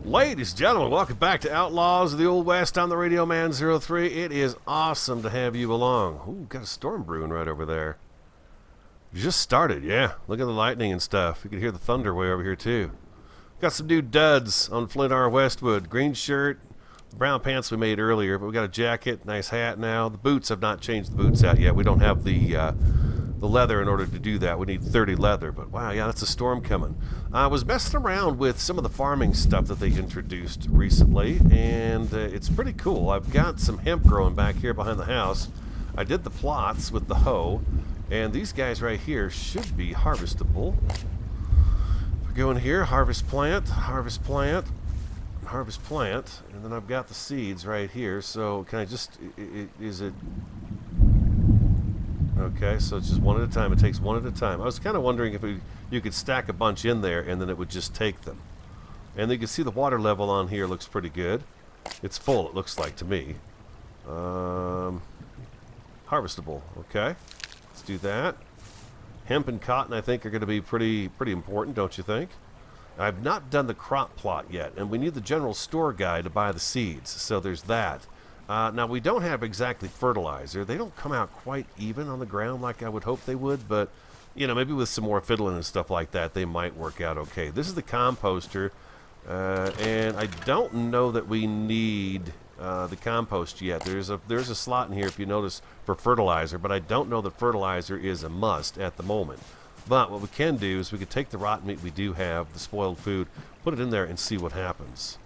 Ladies and gentlemen, welcome back to Outlaws of the Old West. I'm the Radio Man 03. It is awesome to have you along. Ooh, got a storm brewing right over there. Just started, yeah. Look at the lightning and stuff. You can hear the thunder way over here, too. Got some new duds on Flint R. Westwood. Green shirt, brown pants we made earlier, but we got a jacket, nice hat now. The boots, I've not changed the boots out yet. We don't have the leather in order to do that. We need 30 leather, but wow, yeah, that's a storm coming. I was messing around with some of the farming stuff that they introduced recently, and it's pretty cool. I've got some hemp growing back here behind the house. I did the plots with the hoe, and these guys right here should be harvestable. If we go in here, harvest plant, harvest plant, harvest plant, and then I've got the seeds right here. So can I just, is it... Okay, so it's just one at a time. It takes one at a time. I was kind of wondering if you could stack a bunch in there and then it would just take them. And you can see the water level on here looks pretty good. It's full, it looks like to me. Harvestable. Okay, let's do that. Hemp and cotton, I think, are going to be pretty important, don't you think? I've not done the crop plot yet, and we need the general store guide to buy the seeds. So there's that. Now, we don't have exactly fertilizer. They don't come out quite even on the ground like I would hope they would, but, you know, maybe with some more fiddling and stuff like that, they might work out okay. This is the composter, and I don't know that we need the compost yet. There's a slot in here, if you notice, for fertilizer, but I don't know that fertilizer is a must at the moment. But what we can do is we could take the rotten meat we do have, the spoiled food, put it in there and see what happens.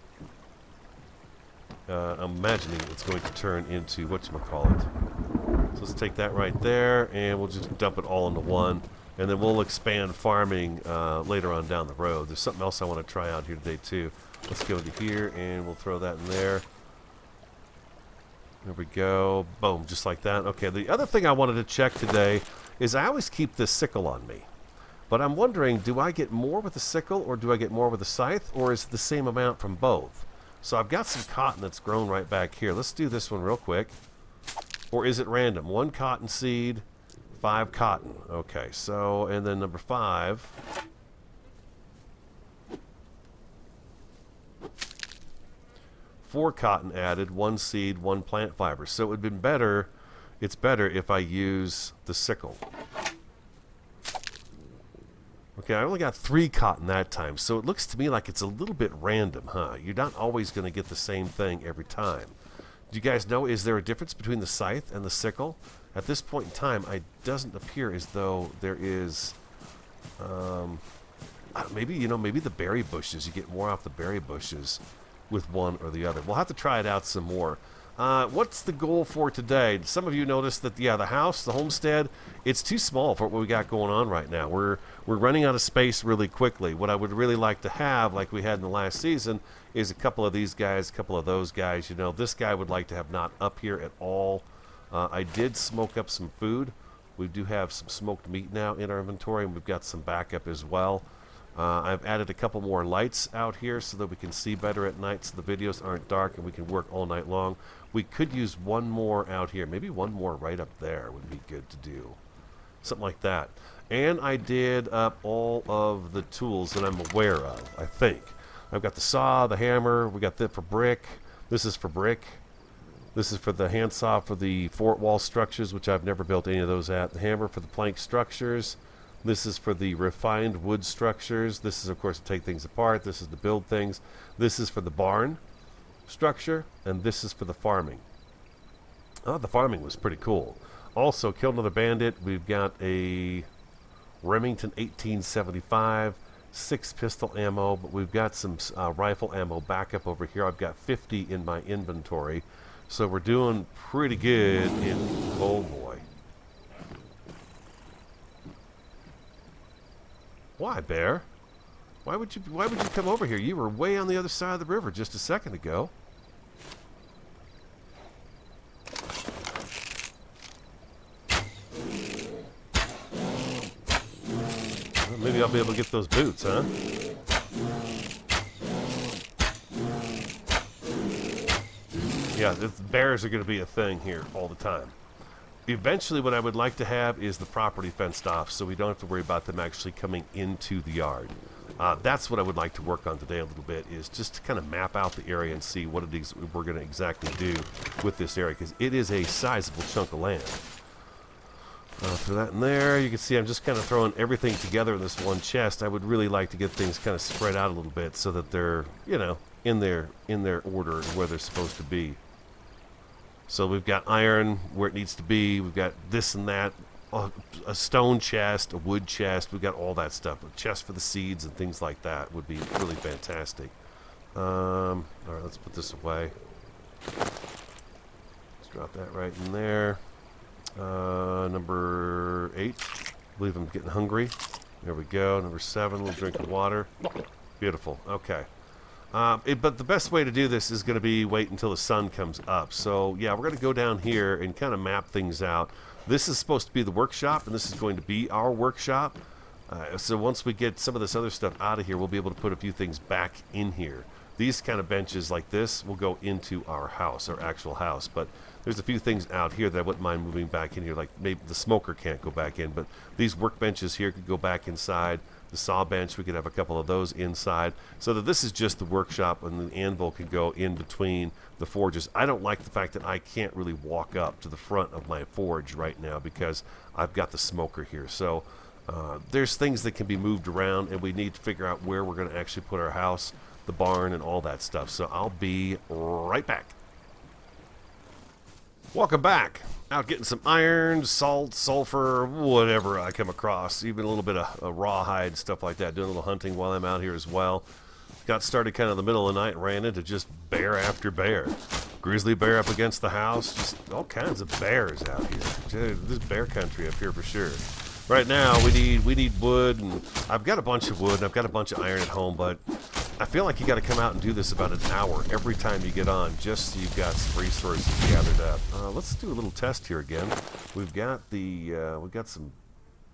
I'm imagining it's going to turn into whatchamacallit. So let's take that right there, and we'll just dump it all into one, and then we'll expand farming later on down the road. There's something else I want to try out here today, too. Let's go to here, and we'll throw that in there. There we go. Boom, just like that. Okay, the other thing I wanted to check today is I always keep this sickle on me. But I'm wondering, do I get more with the sickle, or do I get more with the scythe, or is it the same amount from both? So I've got some cotton that's grown right back here. Let's do this one real quick. Or is it random? 1 cotton seed, 5 cotton. Okay, so, and then number 5. Four cotton added, 1 seed, 1 plant fiber. So it would have been better, it's better if I use the sickle. Okay, I only got 3 cotton that time, so it looks to me like it's a little bit random, huh? You're not always going to get the same thing every time. Do you guys know, is there a difference between the scythe and the sickle? At this point in time, it doesn't appear as though there is... maybe, you know, maybe the berry bushes, you get more off the berry bushes with one or the other. We'll have to try it out some more. What's the goal for today? Some of you noticed that, yeah, the house, the homestead, it's too small for what we got going on right now. We're running out of space really quickly. What I would really like to have, like we had in the last season, is a couple of these guys, a couple of those guys. You know, this guy would like to have not up here at all. I did smoke up some food. We do have some smoked meat now in our inventory, and we've got some backup as well. I've added a couple more lights out here so that we can see better at night, so the videos aren't dark and we can work all night long. We could use one more out here. Maybe one more right up there would be good to do. Something like that. And I did up all of the tools that I'm aware of, I think. I've got the saw, the hammer, we got that for brick. This is for brick. This is for the handsaw for the fort wall structures, which I've never built any of those at. The hammer for the plank structures. This is for the refined wood structures. This is, of course, to take things apart. This is to build things. This is for the barn structure, and this is for the farming. Oh, the farming was pretty cool. Also, killed another bandit. We've got a Remington 1875, 6 pistol ammo, but we've got some rifle ammo backup over here. I've got 50 in my inventory, so we're doing pretty good in... Oh, boy. Why, Bear? Why would you come over here? You were way on the other side of the river just a second ago. Well, maybe I'll be able to get those boots, huh? Yeah, the bears are going to be a thing here all the time. Eventually, what I would like to have is the property fenced off, so we don't have to worry about them actually coming into the yard. That's what I would like to work on today a little bit, is just to kind of map out the area and see what it is we're going to exactly do with this area, because it is a sizable chunk of land. Throw that in there. You can see I'm just kind of throwing everything together in this one chest. I would really like to get things kind of spread out a little bit so that they're, you know, in their order and where they're supposed to be. So we've got iron where it needs to be. We've got this and that. A stone chest, a wood chest. We've got all that stuff. A chest for the seeds and things like that would be really fantastic. All right, let's put this away. Let's drop that right in there. Number 8. I believe I'm getting hungry. There we go. Number 7, a little drink of water. Beautiful. Okay. But the best way to do this is going to be wait until the sun comes up. So, yeah, we're going to go down here and kind of map things out. This is supposed to be the workshop, and this is going to be our workshop. So once we get some of this other stuff out of here, we'll be able to put a few things back in here. These kind of benches like this will go into our house, our actual house. But there's a few things out here that I wouldn't mind moving back in here. Like maybe the smoker can't go back in, but these workbenches here could go back inside. The saw bench, we could have a couple of those inside, so that this is just the workshop, and the anvil can go in between the forges. I don't like the fact that I can't really walk up to the front of my forge right now because I've got the smoker here. So there's things that can be moved around, and we need to figure out where we're going to actually put our house, the barn, and all that stuff. So I'll be right back. Welcome back. Out getting some iron, salt, sulfur, whatever I come across. Even a little bit of rawhide, stuff like that. Doing a little hunting while I'm out here as well. Got started kind of in the middle of the night and ran into just bear after bear. Grizzly bear up against the house. Just all kinds of bears out here. Dude, this is bear country up here for sure. Right now we need wood, and I've got a bunch of wood and I've got a bunch of iron at home, but I feel like you got to come out and do this about an hour every time you get on, just so you've got some resources gathered up. Let's do a little test here again. We've got some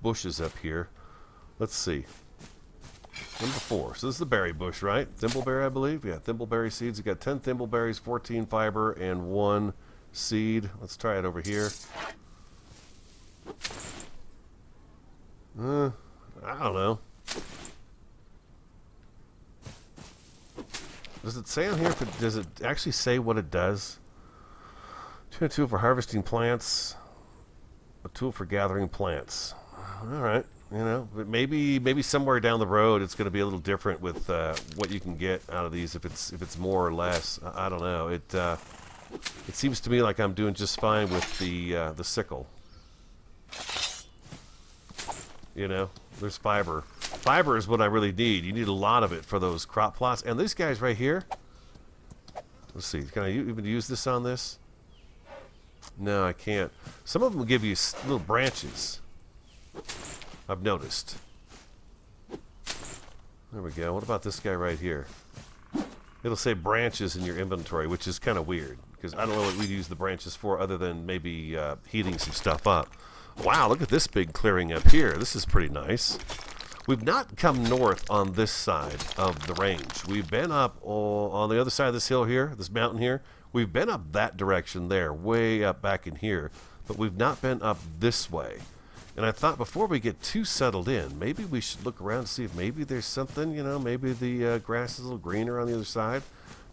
bushes up here. Let's see. Number 4. So this is the berry bush, right? Thimbleberry, I believe. Yeah, thimbleberry seeds. We've got 10 thimbleberries, 14 fiber, and 1 seed. Let's try it over here. I don't know. Does it say on here? Does it actually say what it does? A tool for harvesting plants. A tool for gathering plants. All right. You know, but maybe somewhere down the road it's going to be a little different with what you can get out of these. If it's more or less, I don't know. It seems to me like I'm doing just fine with the sickle. You know, there's fiber. Fiber is what I really need. You need a lot of it for those crop plots. And these guys right here. Let's see. Can I even use this on this? No, I can't. Some of them will give you little branches. I've noticed. There we go. What about this guy right here? It'll say branches in your inventory, which is kind of weird, because I don't know what we'd use the branches for other than maybe heating some stuff up. Wow, look at this big clearing up here. This is pretty nice. We've not come north on this side of the range. We've been up on the other side of this hill here, this mountain here. We've been up that direction there, way up back in here, but we've not been up this way. And I thought before we get too settled in, maybe we should look around and see if maybe there's something, you know, maybe the grass is a little greener on the other side,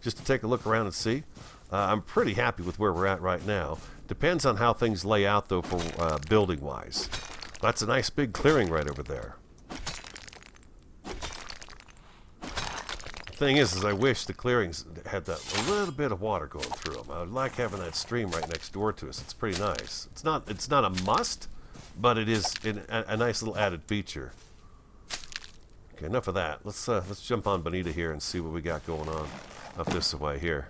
just to take a look around and see. I'm pretty happy with where we're at right now. Depends on how things lay out, though, for building-wise. That's a nice big clearing right over there. The thing is I wish the clearings had a little bit of water going through them. I would like having that stream right next door to us. It's pretty nice. It's not a must, but it is a nice little added feature. Okay, enough of that. Let's jump on Bonita here and see what we got going on up this way here.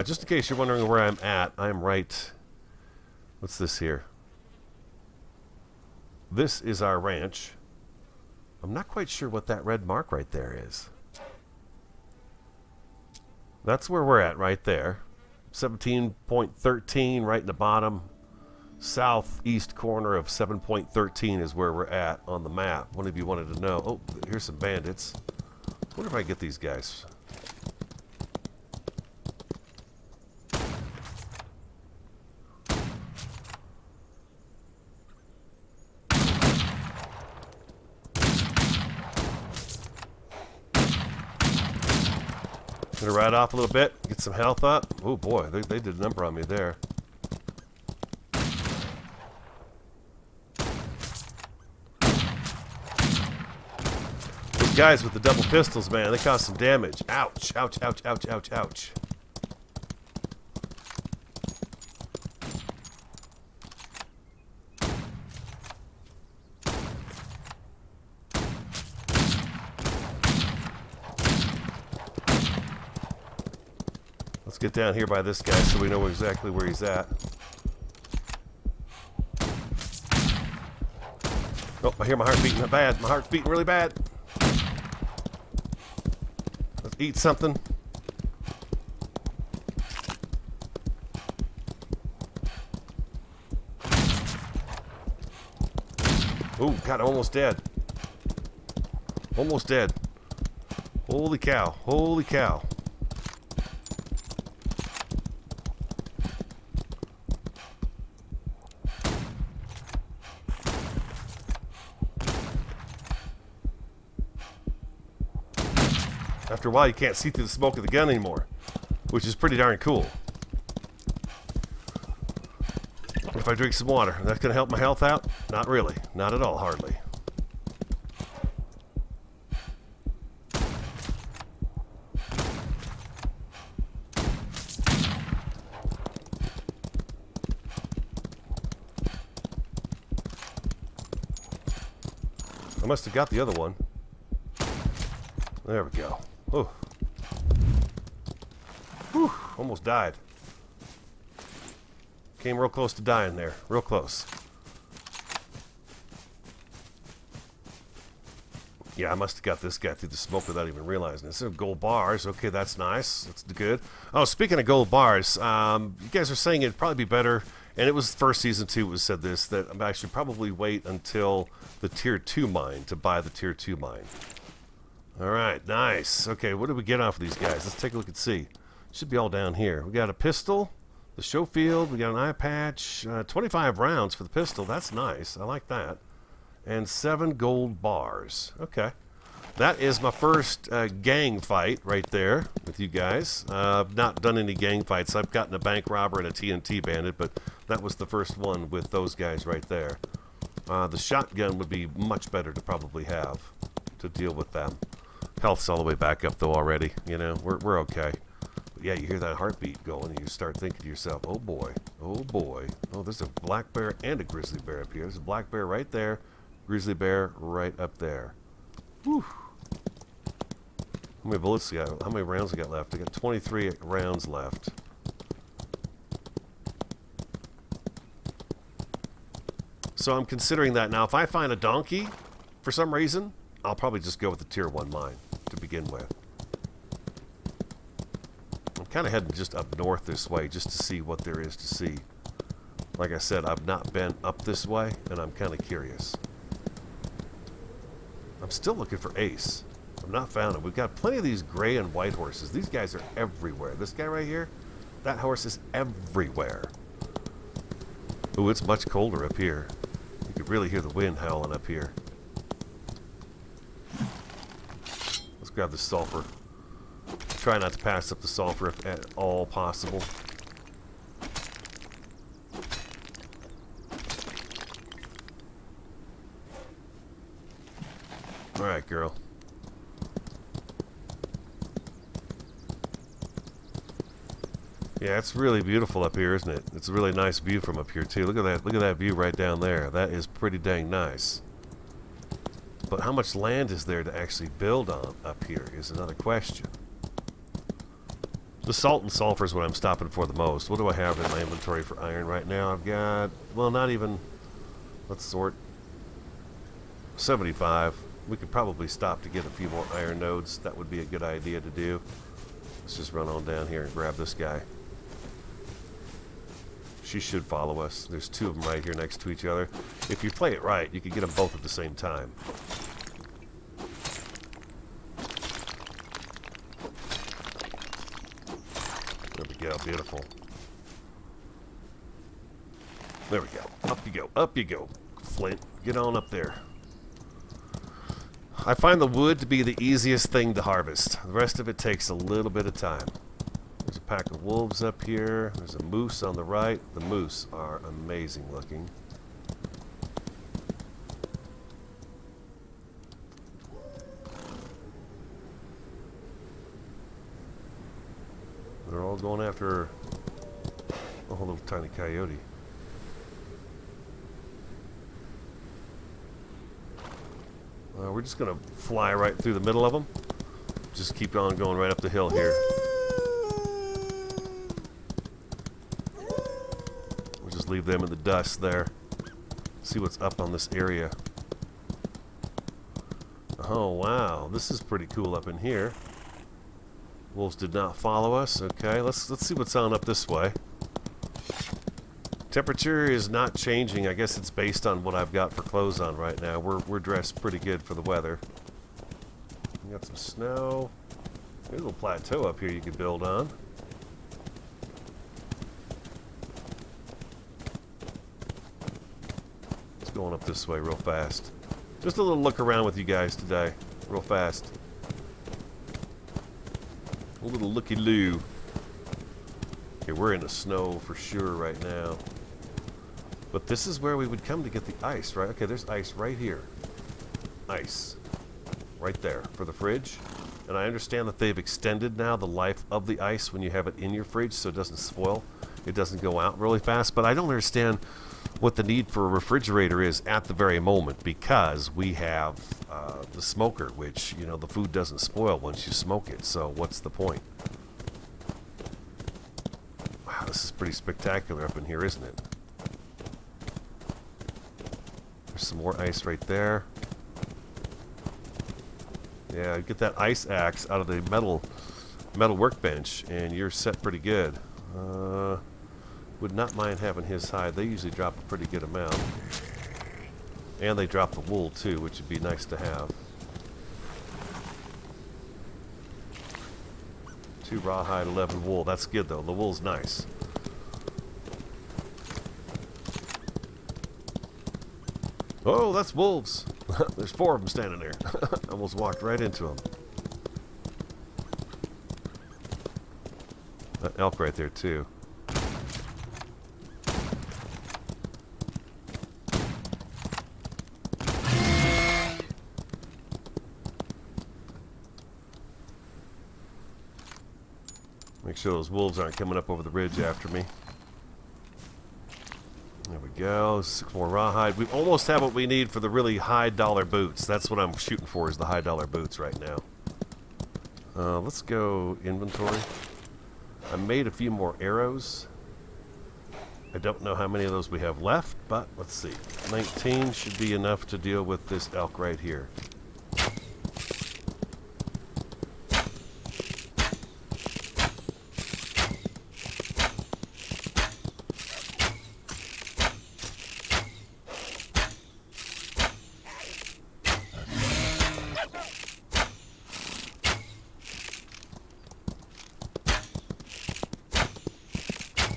Just in case you're wondering where I'm at, I'm right... What's this here? This is our ranch. I'm not quite sure what that red mark right there is. That's where we're at right there. 17.13 right in the bottom. Southeast corner of 7.13 is where we're at on the map. One of you wanted to know. Oh, here's some bandits. I wonder if I get these guys. Gonna ride off a little bit, get some health up. Oh boy, they did a number on me there. Those guys with the double pistols, man, they cause some damage. Ouch, ouch, ouch, ouch, ouch, ouch. Let's get down here by this guy so we know exactly where he's at. Oh, I hear my heart beating bad. My heart's beating really bad. Let's eat something. Oh, God, I'm almost dead. Almost dead. Holy cow. Holy cow. After a while, you can't see through the smoke of the gun anymore, which is pretty darn cool. If I drink some water, that's going to help my health out? Not really. Not at all, hardly. I must have got the other one. There we go. Oh. Whew, almost died. Came real close to dying there. Real close. Yeah, I must have got this guy through the smoke without even realizing it. So gold bars. Okay, that's nice. That's good. Oh, speaking of gold bars, you guys are saying it'd probably be better, and it was first season 2 was said this, that I should probably wait until the tier 2 mine to buy the tier 2 mine. Alright, nice. Okay, what do we get off of these guys? Let's take a look and see. Should be all down here. We got a pistol, the Schofield, we got an Eyepatch, 25 rounds for the pistol. That's nice. I like that. And 7 gold bars. Okay. That is my first gang fight right there with you guys. I've not done any gang fights. I've gotten a bank robber and a TNT bandit, but that was the first one with those guys right there. The shotgun would be much better to probably have to deal with them. Health's all the way back up though already, you know, we're okay. But yeah, you hear that heartbeat going and you start thinking to yourself, oh boy, oh boy. Oh, there's a black bear and a grizzly bear up here. There's a black bear right there, grizzly bear right up there. Whew. How many bullets we got? How many rounds we got left? I got 23 rounds left. So I'm considering that now. If I find a donkey for some reason, I'll probably just go with the tier 1 mine to begin with. I'm kind of heading just up north this way just to see what there is to see. Like I said, I've not been up this way, and I'm kind of curious. I'm still looking for Ace. I've not found him. We've got plenty of these gray and white horses. These guys are everywhere. This guy right here, that horse is everywhere. Ooh, it's much colder up here. You could really hear the wind howling up here. Grab the sulfur. Try not to pass up the sulfur if at all possible. Alright, girl. Yeah, it's really beautiful up here, isn't it? It's a really nice view from up here too. Look at that. Look at that view right down there. That is pretty dang nice. But how much land is there to actually build on up here is another question. The salt and sulfur is what I'm stopping for the most. What do I have in my inventory for iron right now? I've got, well, not even, let's sort, 75. We could probably stop to get a few more iron nodes. That would be a good idea to do. Let's just run on down here and grab this guy. She should follow us. There's 2 of them right here next to each other. If you play it right, you can get them both at the same time. There we go. Beautiful. There we go. Up you go. Up you go. Flint, get on up there. I find the wood to be the easiest thing to harvest. The rest of it takes a little bit of time. There's a pack of wolves up here. There's a moose on the right. The moose are amazing looking. They're all going after a little tiny coyote. We're just going to fly right through the middle of them. Just keep on going right up the hill here. We'll just leave them in the dust there. See what's up on this area. Oh, wow. This is pretty cool up in here. Wolves did not follow us. Okay, let's see what's on up this way. Temperature is not changing. I guess it's based on what I've got for clothes on right now. We're dressed pretty good for the weather. We got some snow. There's a little plateau up here you could build on. It's going up this way real fast. Just a little look around with you guys today, real fast. A little looky-loo. Okay, we're in the snow for sure right now. But this is where we would come to get the ice, right? Okay, there's ice right here. Ice. Right there for the fridge. And I understand that they've extended now the life of the ice when you have it in your fridge so it doesn't spoil. It doesn't go out really fast. But I don't understand what the need for a refrigerator is at the very moment, because we have the smoker, which, you know, the food doesn't spoil once you smoke it. So what's the point? Wow, this is pretty spectacular up in here, isn't it? There's some more ice right there. Yeah, get that ice axe out of the metal workbench and you're set pretty good. Would not mind having his hide. They usually drop a pretty good amount. And they drop the wool too, which would be nice to have. 2 rawhide, 11 wool. That's good though. The wool's nice. Oh, that's wolves. There's 4 of them standing there. Almost walked right into them. That elk right there too. Make sure those wolves aren't coming up over the ridge after me. There we go. 6 more rawhide. We almost have what we need for the really high dollar boots. That's what I'm shooting for, is the high dollar boots right now. Let's go inventory. I made a few more arrows. I don't know how many of those we have left, but let's see. 19 should be enough to deal with this elk right here.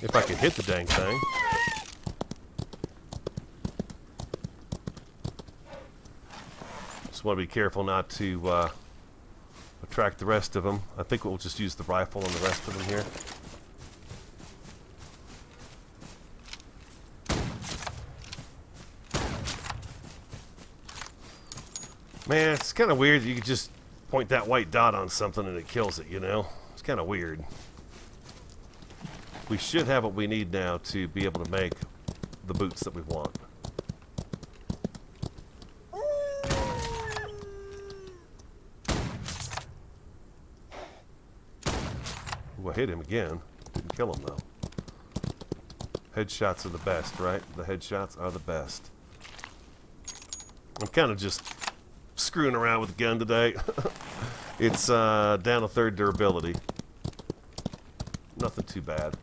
If I could hit the dang thing. Just want to be careful not to attract the rest of them. I think we'll just use the rifle on the rest of them here. Man, it's kind of weird that you could just point that white dot on something and it kills it, you know? It's kind of weird. We should have what we need now to be able to make the boots that we want. Ooh, I hit him again. Didn't kill him though. Headshots are the best, right? The headshots are the best. I'm kind of just screwing around with the gun today. It's down a 3rd durability. Nothing too bad.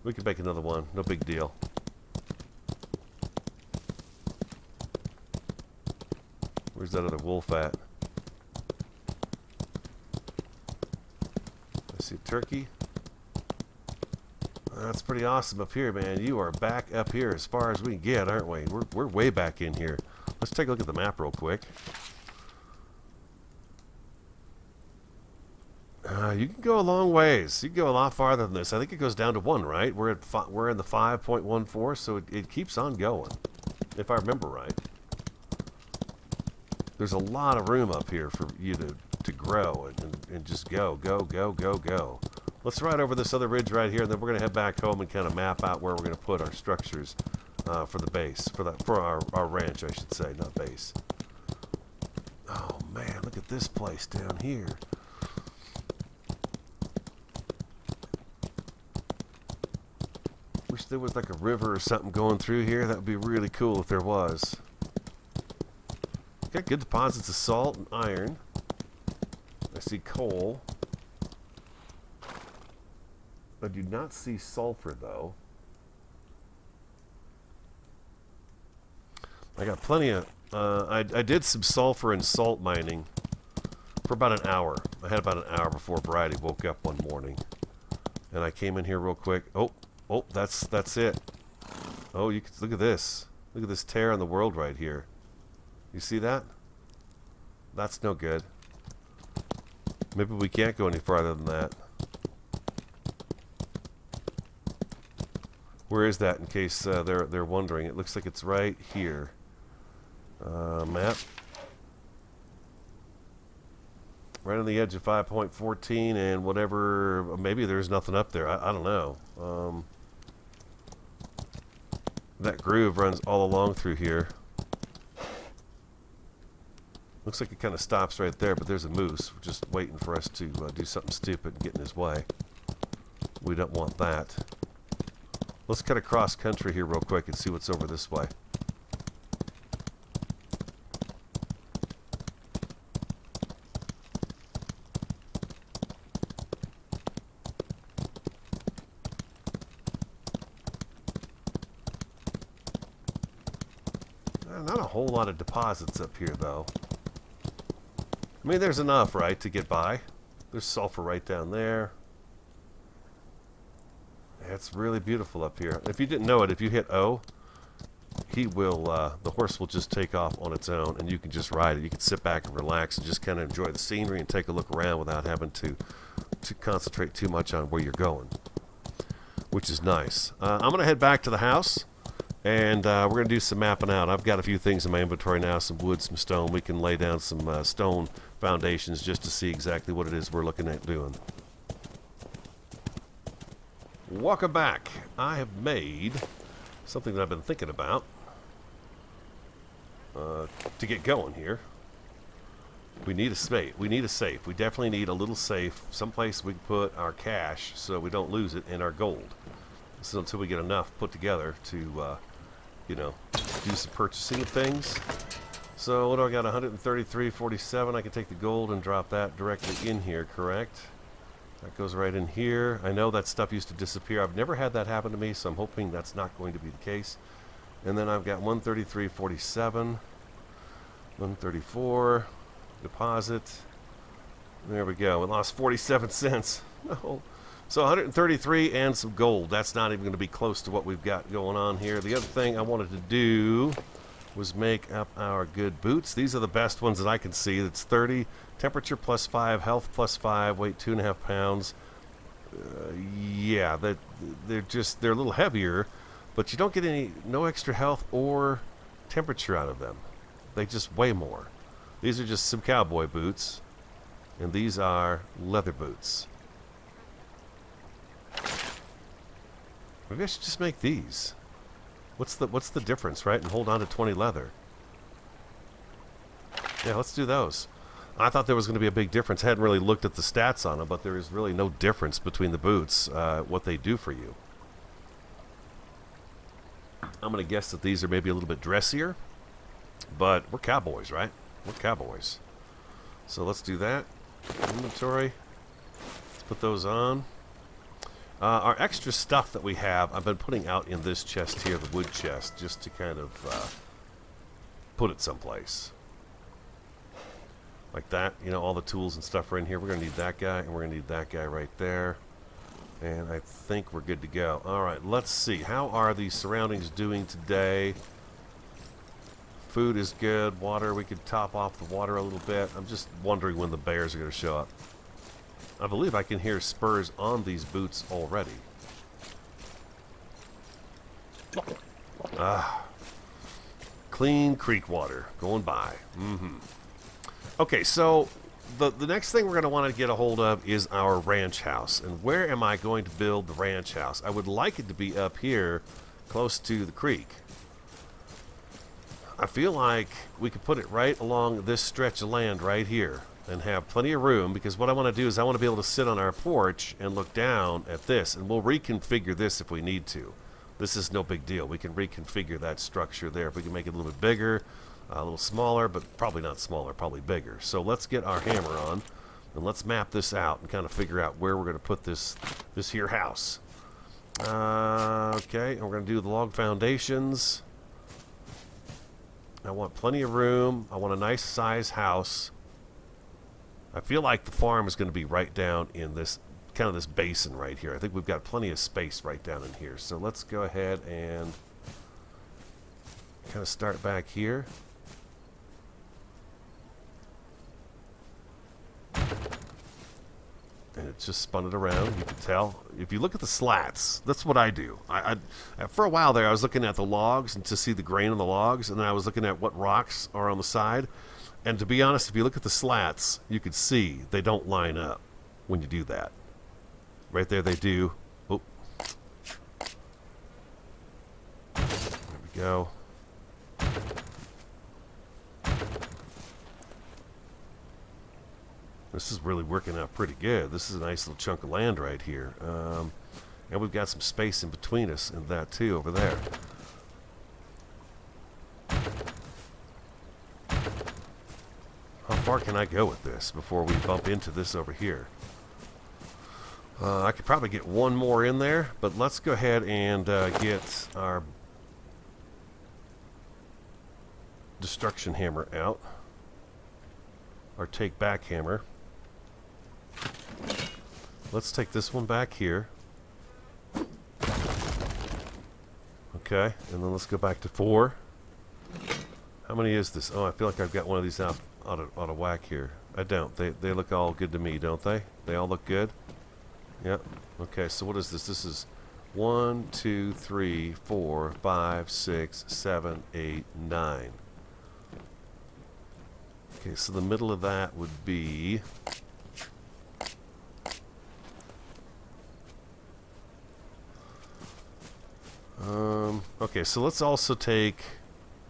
We could make another one. No big deal. Where's that other wolf at? I see a turkey. That's pretty awesome up here, man. You are back up here as far as we can get, aren't we? We're way back in here. Let's take a look at the map real quick. You can go a long ways. You can go a lot farther than this. I think it goes down to 1, right? We're in the 5.14, so it keeps on going, if I remember right. There's a lot of room up here for you to grow and just go. Let's ride over this other ridge right here, and then we're going to head back home and kind of map out where we're going to put our structures for the base, for our ranch, I should say, not base. Oh man, look at this place down here. Wish there was like a river or something going through here. That would be really cool if there was. Got good deposits of salt and iron. I see coal. I do not see sulfur though. I got plenty of... I did some sulfur and salt mining for about an hour. I had about an hour before Variety woke up one morning. And I came in here real quick. Oh, that's it. Oh, you can look at this. Look at this tear in the world right here. You see that? That's no good. Maybe we can't go any farther than that. Where is that, in case they're wondering? It looks like it's right here. Map. Right on the edge of 5.14 and whatever. Maybe there's nothing up there. I don't know. That groove runs all along through here. Looks like it kind of stops right there, but there's a moose just waiting for us to do something stupid and get in his way. We don't want that. Let's cut across country here real quick and see what's over this way. Not a whole lot of deposits up here, though. I mean, there's enough, right, to get by. There's sulfur right down there. It's really beautiful up here. If you didn't know it, if you hit O, he will, the horse will just take off on its own, and you can just ride it. You can sit back and relax and just kind of enjoy the scenery and take a look around without having to concentrate too much on where you're going, which is nice. I'm going to head back to the house. And we're going to do some mapping out. I've got a few things in my inventory now, some wood, some stone. We can lay down some stone foundations just to see exactly what it is we're looking at doing. Welcome back. I have made something that I've been thinking about to get going here. We need a safe. We need a safe. We definitely need a little safe, someplace we can put our cash so we don't lose it, and our gold. So until we get enough put together to you know, do some purchasing of things. So what do I got? 133.47. I can take the gold and drop that directly in here, correct? That goes right in here. I know that stuff used to disappear. I've never had that happen to me, so I'm hoping that's not going to be the case. And then I've got 133.47, 134 deposit. There we go. We lost 47 cents. No. So 133 and some gold. That's not even going to be close to what we've got going on here. The other thing I wanted to do was make up our good boots. These are the best ones that I can see. It's 30, temperature +5, health +5, weight 2.5 pounds. Yeah, they're a little heavier, but you don't get no extra health or temperature out of them. They just weigh more. These are just some cowboy boots, and these are leather boots. Maybe I should just make these. What's the difference, right? And hold on to 20 leather. Yeah, let's do those. I thought there was going to be a big difference. I hadn't really looked at the stats on them, but there is really no difference between the boots, what they do for you. I'm going to guess that these are maybe a little bit dressier, but we're cowboys, right? We're cowboys. So let's do that. Inventory. Let's put those on. Our extra stuff that we have, I've been putting out in this chest here, the wood chest, just to kind of put it someplace. Like that, you know, all the tools and stuff are in here. We're going to need that guy, and we're going to need that guy right there. And I think we're good to go. Alright, let's see. How are the surroundings doing today? Food is good. Water, we could top off the water a little bit. I'm just wondering when the bears are going to show up. I believe I can hear spurs on these boots already. Ah, clean creek water going by. Okay, so the next thing we're going to want to get a hold of is our ranch house. And where am I going to build the ranch house? I would like it to be up here close to the creek. I feel like we could put it right along this stretch of land right here and have plenty of room, because what I want to do is I want to be able to sit on our porch and look down at this, and we'll reconfigure this if we need to. This is no big deal. We can reconfigure that structure there. If we can make it a little bit bigger, a little smaller, but probably not smaller, probably bigger. So let's get our hammer on and let's map this out and kind of figure out where we're going to put this here house. Okay, and we're going to do the log foundations. I want plenty of room. I want a nice size house. I feel like the farm is going to be right down in this kind of this basin right here. I think we've got plenty of space right down in here. So let's go ahead and kind of start back here. And it just spun it around. You can tell. If you look at the slats, that's what I do. For a while there, I was looking at the logs and to see the grain on the logs, and then I was looking at what rocks are on the side. And to be honest, if you look at the slats, you can see they don't line up when you do that. Right there they do. Oh. There we go. This is really working out pretty good. This is a nice little chunk of land right here. And we've got some space in between us and that too over there. How far can I go with this before we bump into this over here? I could probably get one more in there, but let's go ahead and get our destruction hammer out. Our take back hammer. Let's take this one back here. Okay, and then let's go back to 4. How many is this? Oh, I feel like I've got one of these out of whack here. I don't. They look all good to me, don't they? They all look good? Yep. Okay, so what is this? This is 1, 2, 3, 4, 5, 6, 7, 8, 9. Okay, so the middle of that would be... okay, so let's also take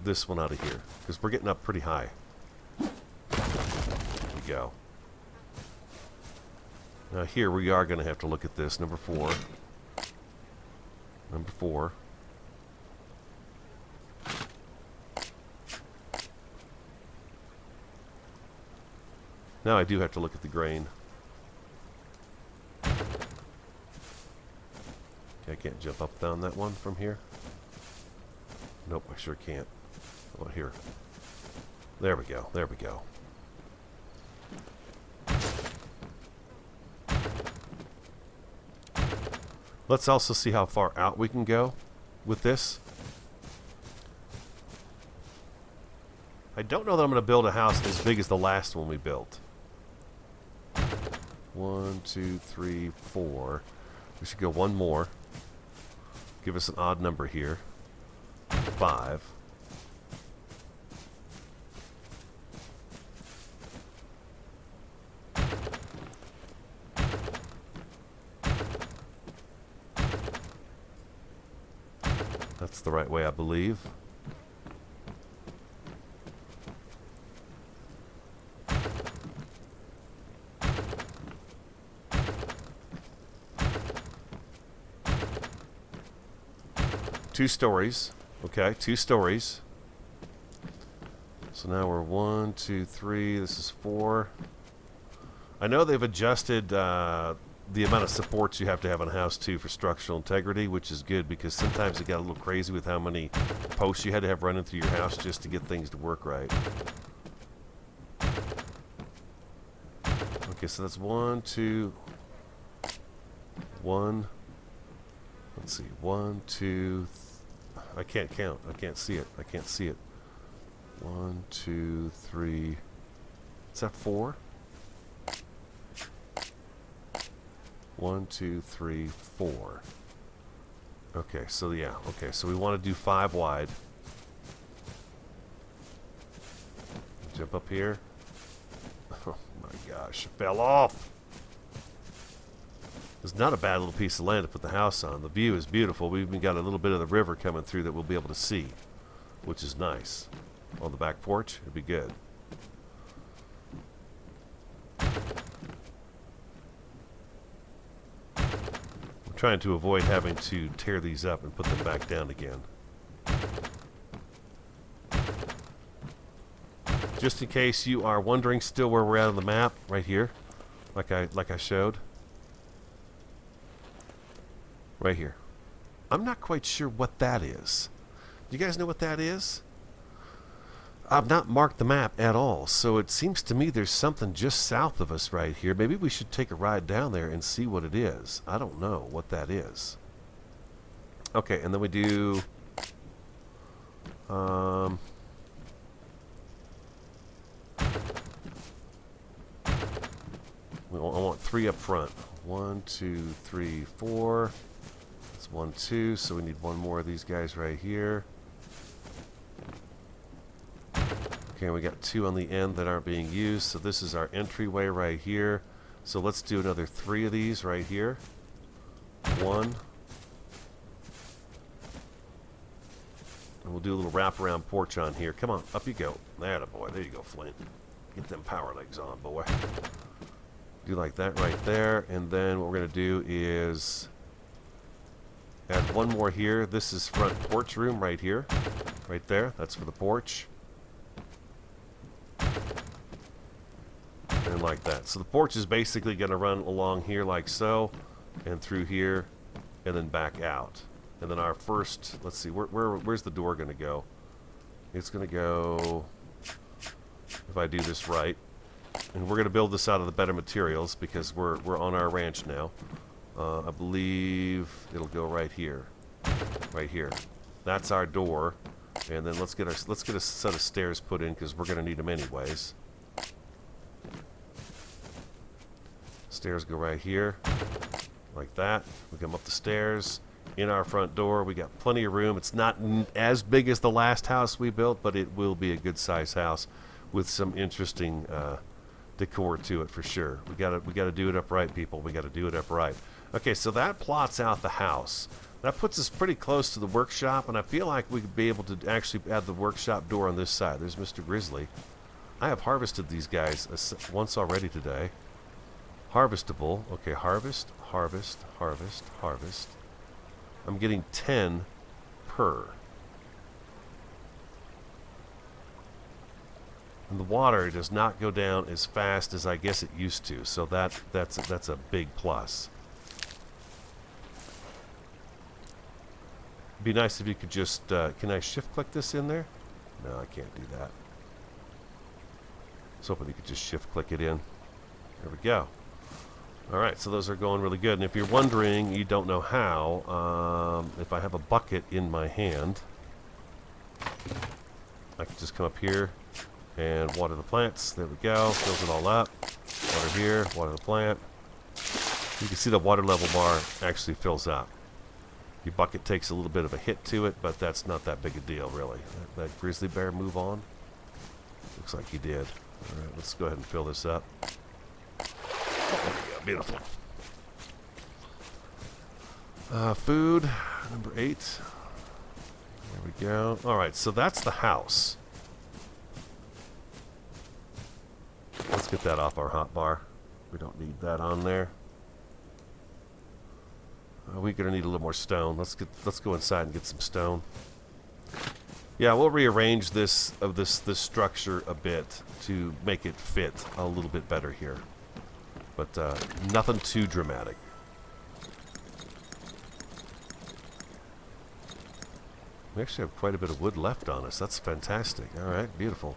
this one out of here, because we're getting up pretty high. There we go. Now here we are going to have to look at this. Number 4. Number 4. Now I do have to look at the grain. Okay, I can't jump up down that one from here. Nope, I sure can't. How about here? There we go. There we go. Let's also see how far out we can go with this. I don't know that I'm going to build a house as big as the last one we built. 1, 2, 3, 4. We should go one more. Give us an odd number here. 5. That's the right way, I believe. Two stories. Okay, 2 stories. So now we're 1, 2, 3. This is 4. I know they've adjusted the amount of supports you have to have on a house too for structural integrity, which is good because sometimes it got a little crazy with how many posts you had to have running through your house just to get things to work right. Okay, so that's 1, 2, 1. Let's see, 1, 2. I can't count. I can't see it. I can't see it. 1, 2, 3. Is that 4? 1, 2, 3, 4. Okay, so yeah, okay, so we want to do 5 wide. Jump up here. Oh my gosh, it fell off. It's not a bad little piece of land to put the house on. The view is beautiful. We've even got a little bit of the river coming through that we'll be able to see, which is nice. On the back porch, it'd be good. I'm trying to avoid having to tear these up and put them back down again. Just in case you are wondering still where we're at on the map, right here, like I showed. Right here. I'm not quite sure what that is. Do you guys know what that is? I've not marked the map at all, so it seems to me there's something just south of us right here. Maybe we should take a ride down there and see what it is. I don't know what that is. Okay, and then we do... I want 3 up front. 1, 2, 3, 4. That's 1, 2, so we need 1 more of these guys right here. Okay, we got 2 on the end that aren't being used, so this is our entryway right here. So let's do another 3 of these right here. 1. And we'll do a little wraparound porch on here. Come on, up you go. That boy. There you go, Flint. Get them power legs on, boy. Do like that right there, and then what we're going to do is add 1 more here. This is front porch room right here. Right there. That's for the porch. And like that. So the porch is basically going to run along here like so, and through here, and then back out. And then our first, let's see, where's the door going to go? It's going to go, if I do this right, and we're going to build this out of the better materials because we're on our ranch now. I believe it'll go right here. Right here. That's our door. And then let's get a set of stairs put in because we're going to need them anyways. Stairs go right here. Like that. We come up the stairs. In our front door, we got plenty of room. It's not as big as the last house we built, but it will be a good size house with some interesting decor to it for sure. We gotta do it upright, people. We gotta do it upright. Okay, so that plots out the house. That puts us pretty close to the workshop, and I feel like we could be able to actually add the workshop door on this side. There's Mr. Grizzly. I have harvested these guys once already today. Harvestable. Okay, harvest, harvest, harvest, harvest. I'm getting 10 per. And the water does not go down as fast as I guess it used to, so that's a big plus. It'd be nice if you could just can I shift click this in there? No, I can't do that. I was hoping you could just shift click it in. There we go. Alright, so those are going really good. And if you're wondering, you don't know how, if I have a bucket in my hand, I can just come up here and water the plants. There we go. Fills it all up. Water here, water the plant. You can see the water level bar actually fills up. Your bucket takes a little bit of a hit to it, but that's not that big a deal, really. That grizzly bear move on? Looks like he did. Alright, let's go ahead and fill this up. Beautiful. Food, number 8. There we go. Alright, so that's the house. Let's get that off our hotbar. We don't need that on there. We're gonna need a little more stone. Let's go inside and get some stone. Yeah, we'll rearrange this structure a bit to make it fit a little bit better here. But nothing too dramatic. We actually have quite a bit of wood left on us. That's fantastic. All right, beautiful.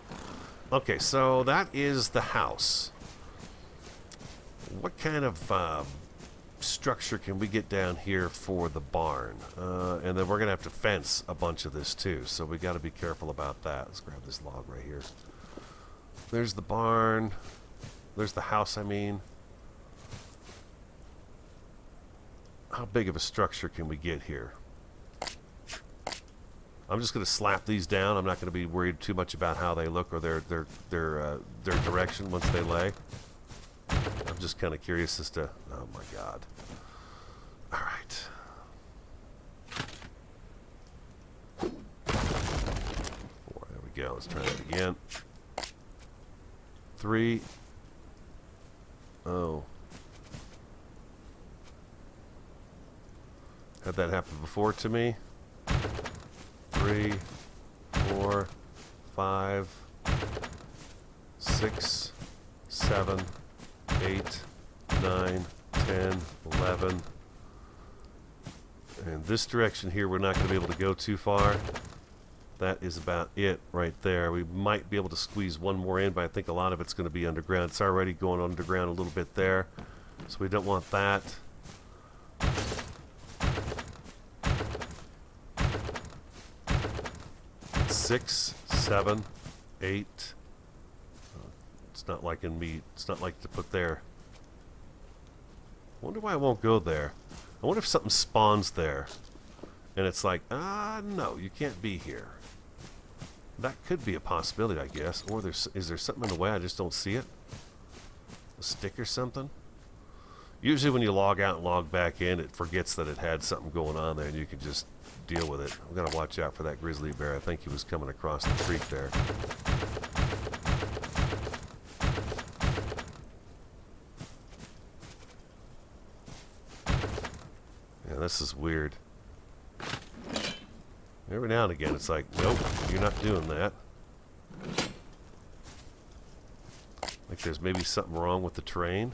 Okay, so that is the house. What kind of structure can we get down here for the barn? And then we're going to have to fence a bunch of this too, so we got to be careful about that. Let's grab this log right here. There's the barn. There's the house, I mean. how big of a structure can we get here? I'm just going to slap these down. I'm not going to be worried too much about how they look or their direction once they lay. I'm just kind of curious as to... Oh my god. All right. Four. There we go. Let's try that again. 3. Oh. Had that happen before to me. 3, 4, 5, 6, 7, 8, 9, 10, 11. And this direction here, we're not going to be able to go too far. That is about it right there. We might be able to squeeze one more in, but I think a lot of it's going to be underground. It's already going underground a little bit there, so we don't want that. 6, 7, 8. It's not liking me. It's not like to put there. I wonder why it won't go there. I wonder if something spawns there, and it's like, no, you can't be here. That could be a possibility, I guess. Or is there something in the way? I just don't see it. A stick or something. Usually when you log out and log back in, it forgets that it had something going on there, and you can just deal with it. I'm gonna watch out for that grizzly bear. I think he was coming across the creek there. Yeah, this is weird. Every now and again it's like, nope, you're not doing that. Like there's maybe something wrong with the terrain.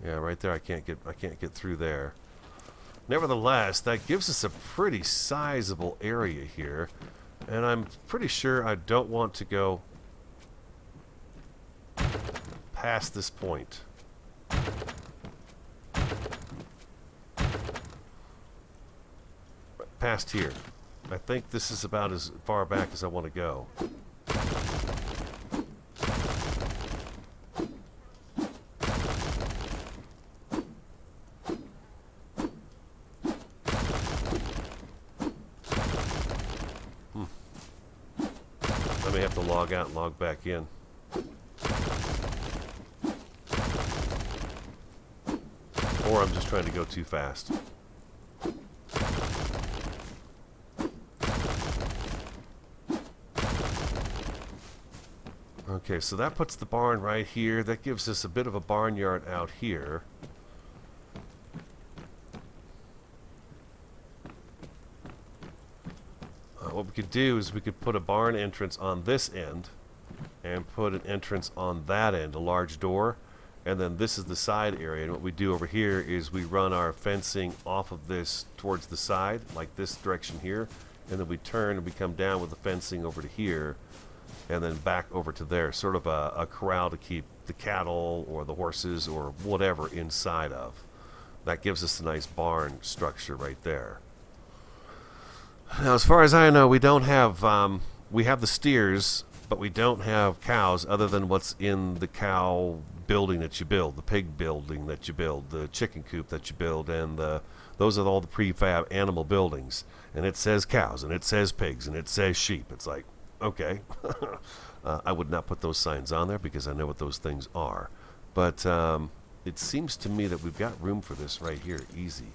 Yeah, right there I can't get through there. Nevertheless, that gives us a pretty sizable area here, and I'm pretty sure I don't want to go past this point. Past here. I think this is about as far back as I want to go. I may have to log out and log back in. Or I'm just trying to go too fast. Okay, so that puts the barn right here. That gives us a bit of a barnyard out here. What we could do is we could put a barn entrance on this end and put an entrance on that end, a large door, and then this is the side area. And what we do over here is we run our fencing off of this towards the side, like this direction here, and then we turn and we come down with the fencing over to here and then back over to there, sort of a corral to keep the cattle or the horses or whatever inside of. That gives us a nice barn structure right there. Now, as far as I know, we don't have, we have the steers, but we don't have cows other than what's in the cow building that you build, the pig building that you build, the chicken coop that you build, and those are all the prefab animal buildings. And it says cows, and it says pigs, and it says sheep. It's like, okay. I would not put those signs on there because I know what those things are. But it seems to me that we've got room for this right here, easy.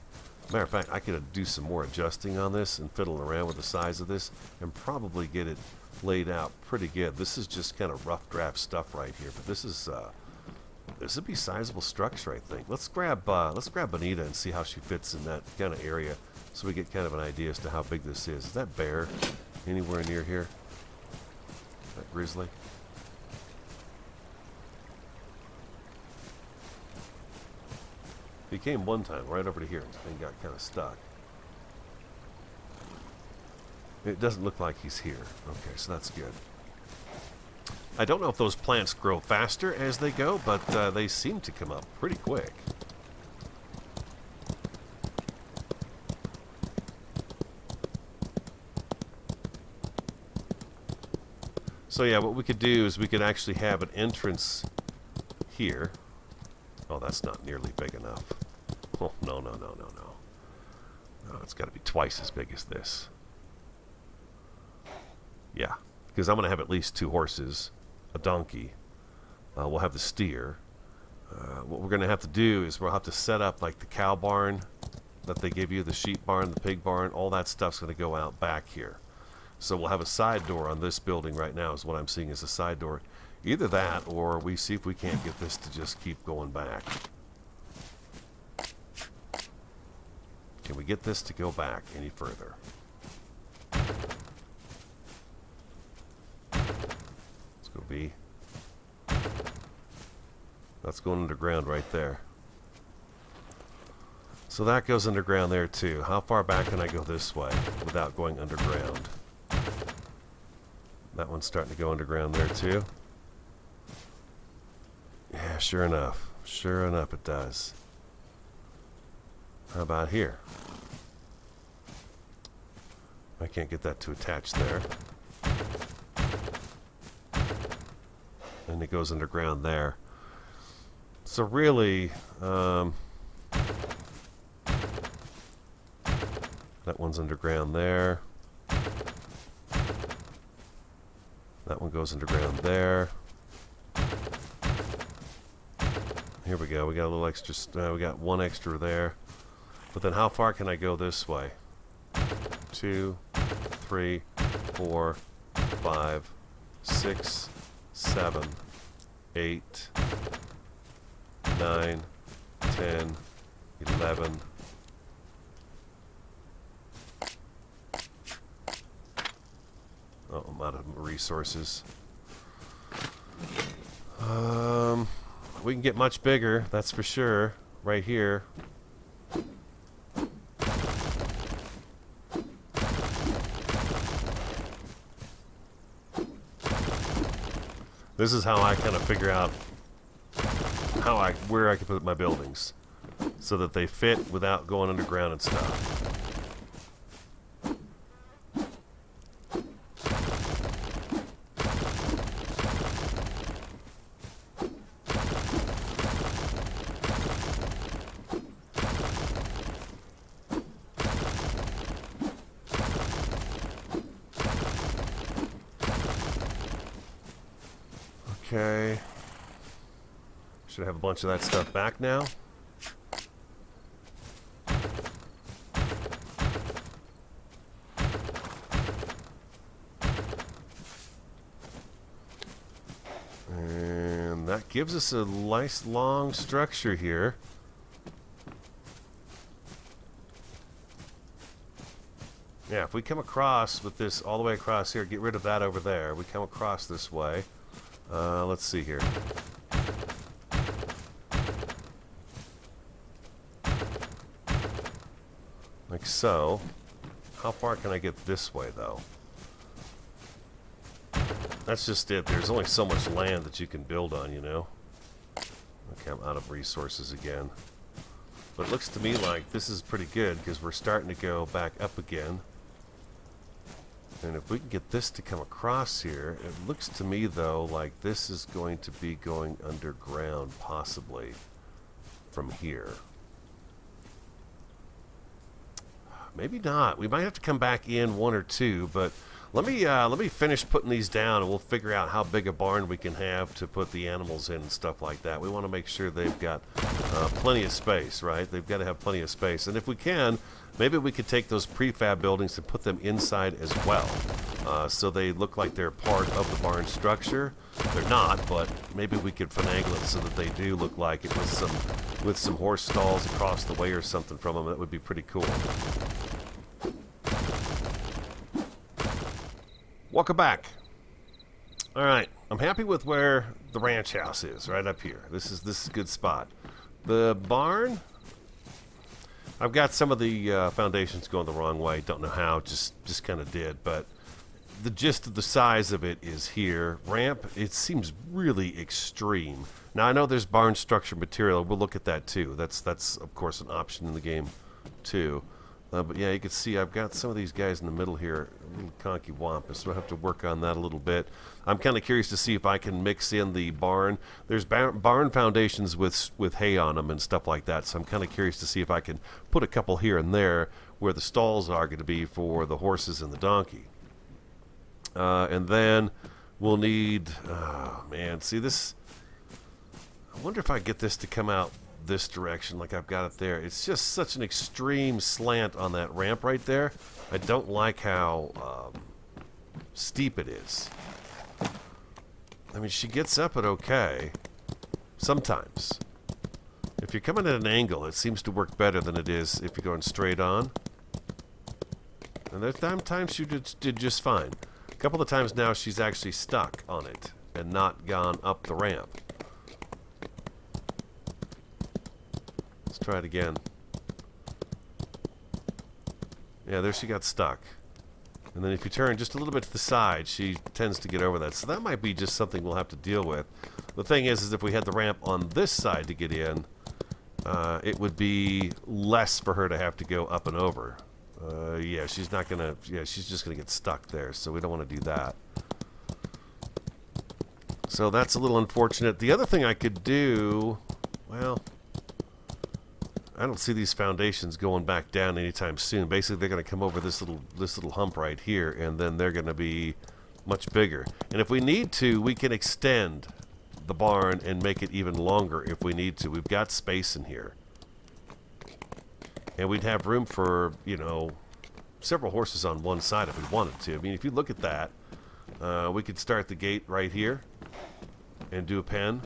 Matter of fact, I could do some more adjusting on this and fiddling around with the size of this and probably get it laid out pretty good. This is just kind of rough draft stuff right here, but this would be sizable structure, I think. Let's grab Bonita and see how she fits in that kind of area, so we get kind of an idea as to how big this is. Is that bear anywhere near here? That grizzly? He came one time right over to here and got kind of stuck. It doesn't look like he's here. Okay, so that's good. I don't know if those plants grow faster as they go, but they seem to come up pretty quick. So yeah, what we could do is we could actually have an entrance here. Oh, that's not nearly big enough. Oh, no, no, no, no, no. No, it's got to be twice as big as this. Yeah, because I'm going to have at least 2 horses, a donkey. We'll have the steer. What we're going to have to do is we'll have to set up like the cow barn that they give you, the sheep barn, the pig barn. All that stuff's going to go out back here. So we'll have a side door on this building right now is what I'm seeing as a side door. Either that or we see if we can't get this to just keep going back. Can we get this to go back any further? Let's go B. That's going underground right there. So that goes underground there too. How far back can I go this way without going underground? That one's starting to go underground there too. Yeah, sure enough. Sure enough it does. How about here? I can't get that to attach there. And it goes underground there. So really, that one's underground there. That one goes underground there. Here we go. We got a little extra. We got 1 extra there. But then how far can I go this way? 2, 3, 4, 5, 6, 7, 8, 9, 10, 11. Oh, I'm out of resources. We can get much bigger, that's for sure. Right here. This is how I kind of figure out where I can put my buildings so that they fit without going underground and stuff. Okay. Should have a bunch of that stuff back now. And that gives us a nice long structure here. Yeah, if we come across with this all the way across here, get rid of that over there. We come across this way. Let's see here. Like so. How far can I get this way, though? That's just it. There's only so much land that you can build on, you know? Okay, I'm out of resources again. But it looks to me like this is pretty good because we're starting to go back up again. And if we can get this to come across here, it looks to me, though, like this is going to be going underground, possibly, from here. Maybe not. We might have to come back in 1 or 2, but let me finish putting these down, and we'll figure out how big a barn we can have to put the animals in and stuff like that. We want to make sure they've got plenty of space, right? They've got to have plenty of space. And if we can, maybe we could take those prefab buildings and put them inside as well, so they look like they're part of the barn structure. They're not, but maybe we could finagle it so that they do look like it with some horse stalls across the way or something from them. That would be pretty cool. Welcome back. All right, I'm happy with where the ranch house is, right up here. This is a good spot. The barn, I've got some of the foundations going the wrong way. Don't know how, just kind of did. But the gist of the size of it is here. Ramp, it seems really extreme. Now I know there's barn structure material. We'll look at that too. That's of course an option in the game too. But yeah, you can see I've got some of these guys in the middle here, a little conky wampus, so I have to work on that a little bit. I'm kind of curious to see if I can mix in the barn. There's barn foundations with hay on them and stuff like that, so I'm kind of curious to see if I can put a couple here and there where the stalls are going to be for the horses and the donkey. And then we'll need, oh man, see this, I wonder if I get this to come out this direction like I've got it there. It's just such an extreme slant on that ramp right there. I don't like how steep it is. I mean, she gets up it okay sometimes. If you're coming at an angle, it seems to work better than it is if you're going straight on. And there's times she did just fine. A couple of times now she's actually stuck on it and not gone up the ramp. Let's try it again. Yeah, there she got stuck. And then if you turn just a little bit to the side, she tends to get over that. So that might be just something we'll have to deal with. The thing is if we had the ramp on this side to get in, it would be less for her to have to go up and over. Yeah, she's not gonna, yeah, she's just gonna get stuck there, so we don't want to do that. So that's a little unfortunate. The other thing I could do, well, I don't see these foundations going back down anytime soon. Basically, they're going to come over this little hump right here, and then they're going to be much bigger. And if we need to, we can extend the barn and make it even longer if we need to. We've got space in here. And we'd have room for, you know, several horses on one side if we wanted to. I mean, if you look at that, we could start the gate right here and do a pen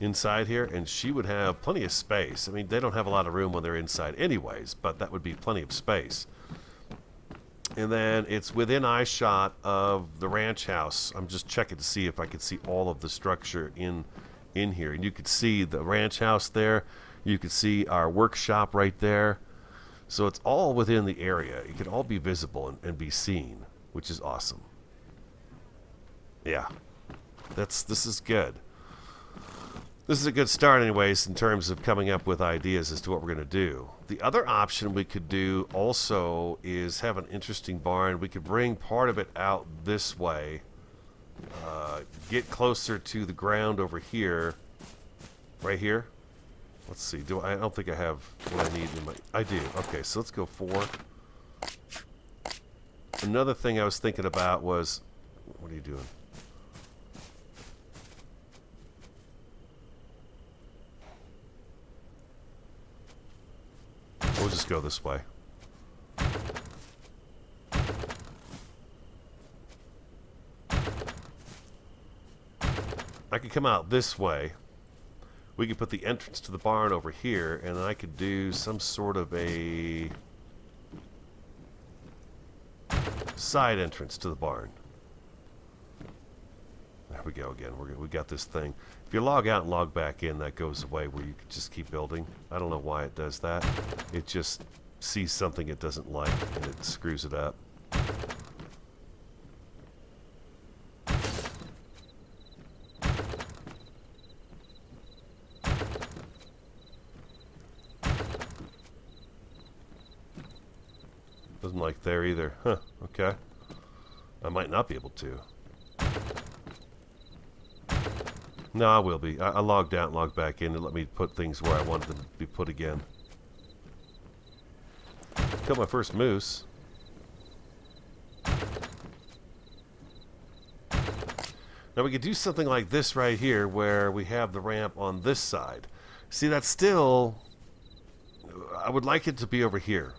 inside here, and she would have plenty of space. I mean, they don't have a lot of room when they're inside anyways, but that would be plenty of space. And then it's within eye shot of the ranch house. I'm just checking to see if I could see all of the structure in here. And you could see the ranch house there. You could see our workshop right there. So it's all within the area. It can all be visible and be seen, which is awesome. Yeah, this is good. This is a good start anyways in terms of coming up with ideas as to what we're going to do. The other option we could do also is have an interesting barn. We could bring part of it out this way, get closer to the ground over here, right here. Let's see, I don't think I have what I need in my, I do. Okay, so let's go 4. Another thing I was thinking about was, what are you doing? We'll just go this way. I could come out this way. We could put the entrance to the barn over here, and I could do some sort of a side entrance to the barn. There we go again. We got this thing. If you log out and log back in, that goes away where you can just keep building. I don't know why it does that. It just sees something it doesn't like and it screws it up. Doesn't like there either. Huh, okay. I might not be able to. No, I will be. I logged out and logged back in and let me put things where I wanted them to be put again. Killed my first moose. Now we could do something like this right here where we have the ramp on this side. See, that's still... I would like it to be over here.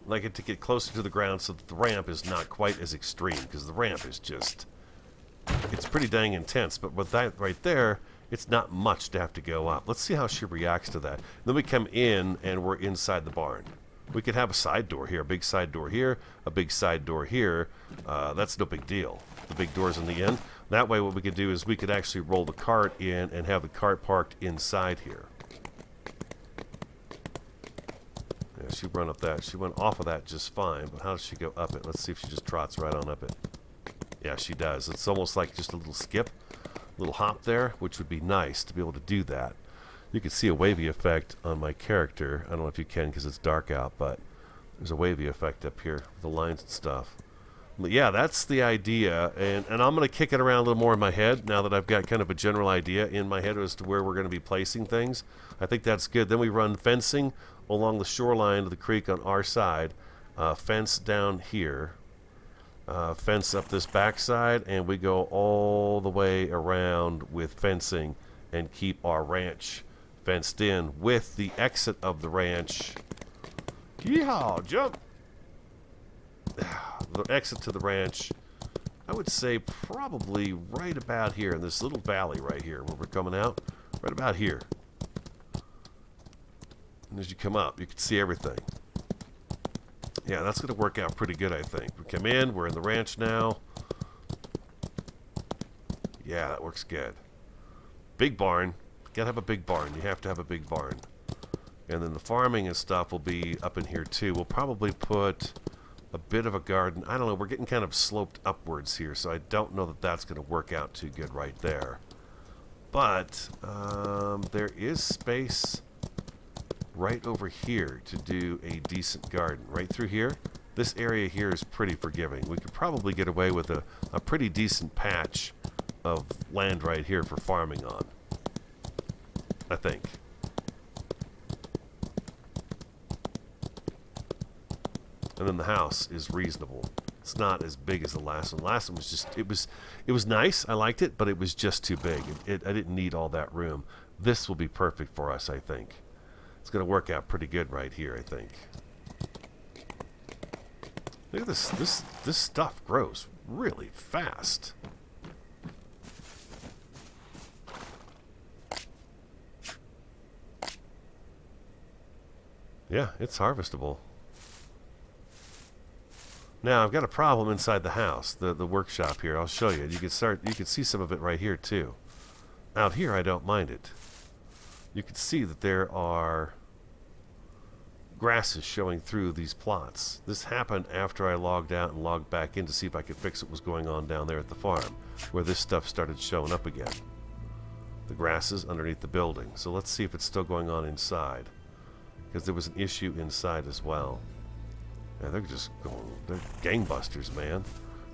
I'd like it to get closer to the ground so that the ramp is not quite as extreme, because the ramp is just... it's pretty dang intense, but with that right there, it's not much to have to go up. Let's see how she reacts to that. Then we come in, and we're inside the barn. We could have a side door here, a big side door here, a big side door here. That's no big deal. The big door's in the end. That way what we could do is we could actually roll the cart in and have the cart parked inside here. Yeah, she run up that. She went off of that just fine, but how does she go up it? Let's see if she just trots right on up it. Yeah, she does. It's almost like just a little skip, a little hop there, which would be nice to be able to do that. You can see a wavy effect on my character. I don't know if you can because it's dark out, but there's a wavy effect up here, the lines and stuff. But yeah, that's the idea, and I'm going to kick it around a little more in my head now that I've got kind of a general idea in my head as to where we're going to be placing things. I think that's good. Then we run fencing along the shoreline of the creek on our side, fence down here, fence up this backside, and we go all the way around with fencing and keep our ranch fenced in with the exit of the ranch. Yeehaw, jump! The exit to the ranch, I would say probably right about here in this little valley right here where we're coming out, right about here. And as you come up, you can see everything. Yeah, that's going to work out pretty good, I think. We come in, we're in the ranch now. Yeah, that works good. Big barn. Gotta have a big barn. You have to have a big barn. And then the farming and stuff will be up in here too. We'll probably put a bit of a garden. I don't know, we're getting kind of sloped upwards here, so I don't know that that's going to work out too good right there. But there is space right over here to do a decent garden. Right through here. This area here is pretty forgiving. We could probably get away with a pretty decent patch of land right here for farming on, I think. And then the house is reasonable. It's not as big as the last one. The last one was just, it was nice. I liked it, but it was just too big. I didn't need all that room. This will be perfect for us, I think. It's going to work out pretty good right here, I think. Look at this. This stuff grows really fast. Yeah, it's harvestable. Now I've got a problem inside the house, the workshop here. I'll show you. You can see some of it right here too. Out here I don't mind it. You can see that there are grasses showing through these plots. This happened after I logged out and logged back in to see if I could fix what was going on down there at the farm, where this stuff started showing up again. The grasses underneath the building. So let's see if it's still going on inside, because there was an issue inside as well. Yeah, they're just going, they're gangbusters, man.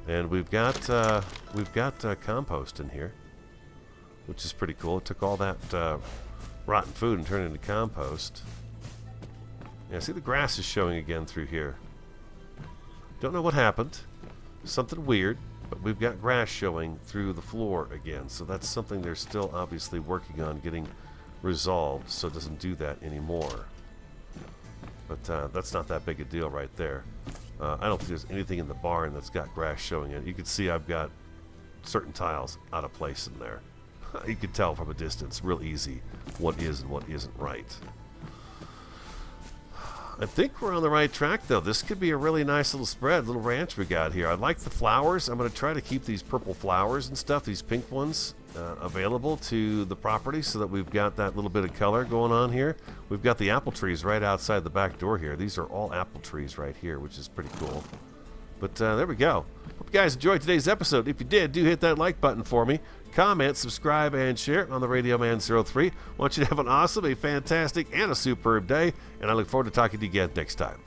And we've got compost in here, which is pretty cool. It took all that rotten food and turned it into compost. Yeah, see the grass is showing again through here. Don't know what happened. Something weird, but we've got grass showing through the floor again. So that's something they're still obviously working on getting resolved, so it doesn't do that anymore. But that's not that big a deal right there. I don't think there's anything in the barn that's got grass showing it. You can see I've got certain tiles out of place in there. You can tell from a distance, real easy, what is and what isn't right. I think we're on the right track, though. This could be a really nice little spread, little ranch we got here. I like the flowers. I'm going to try to keep these purple flowers and stuff, these pink ones, available to the property so that we've got that little bit of color going on here. We've got the apple trees right outside the back door here. These are all apple trees right here, which is pretty cool. But there we go. Hope you guys enjoyed today's episode. If you did, do hit that like button for me. Comment, subscribe, and share on the Radio Man 03. I want you to have an awesome, a fantastic, and a superb day, and I look forward to talking to you again next time.